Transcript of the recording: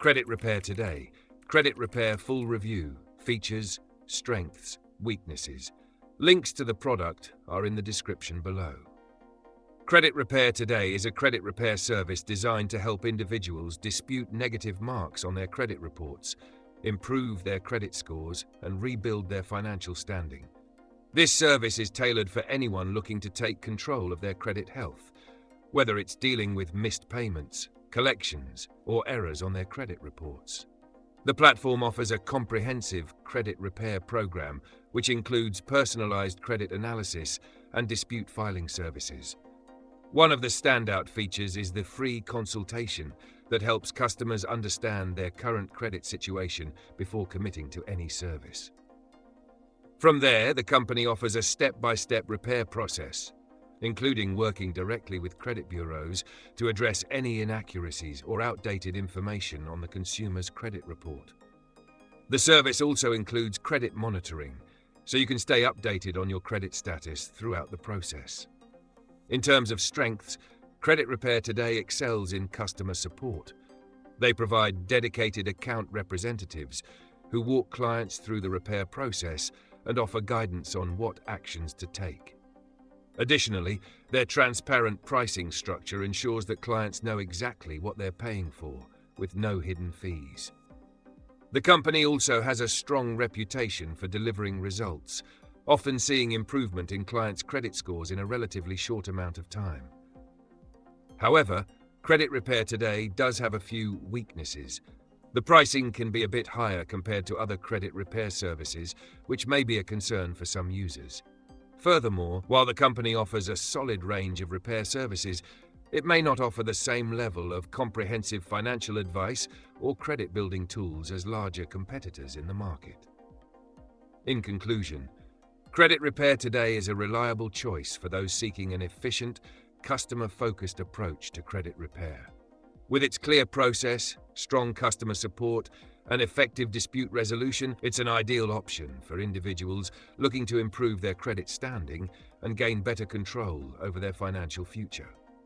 Credit Repair Today. Credit Repair full review. Features, strengths, weaknesses. Links to the product are in the description below. Credit Repair Today is a credit repair service designed to help individuals dispute negative marks on their credit reports, improve their credit scores, and rebuild their financial standing. This service is tailored for anyone looking to take control of their credit health, whether it's dealing with missed payments, collections, or errors on their credit reports. The platform offers a comprehensive credit repair program, which includes personalized credit analysis and dispute filing services. One of the standout features is the free consultation that helps customers understand their current credit situation before committing to any service. From there, the company offers a step-by-step repair process, including working directly with credit bureaus to address any inaccuracies or outdated information on the consumer's credit report. The service also includes credit monitoring, so you can stay updated on your credit status throughout the process. In terms of strengths, Credit Repair Today excels in customer support. They provide dedicated account representatives who walk clients through the repair process and offer guidance on what actions to take. Additionally, their transparent pricing structure ensures that clients know exactly what they're paying for, with no hidden fees. The company also has a strong reputation for delivering results, often seeing improvement in clients' credit scores in a relatively short amount of time. However, Credit Repair Today does have a few weaknesses. The pricing can be a bit higher compared to other credit repair services, which may be a concern for some users. Furthermore, while the company offers a solid range of repair services, it may not offer the same level of comprehensive financial advice or credit-building tools as larger competitors in the market. In conclusion, Credit Repair Today is a reliable choice for those seeking an efficient, customer-focused approach to credit repair. With its clear process, strong customer support, and effective dispute resolution, it's an ideal option for individuals looking to improve their credit standing and gain better control over their financial future.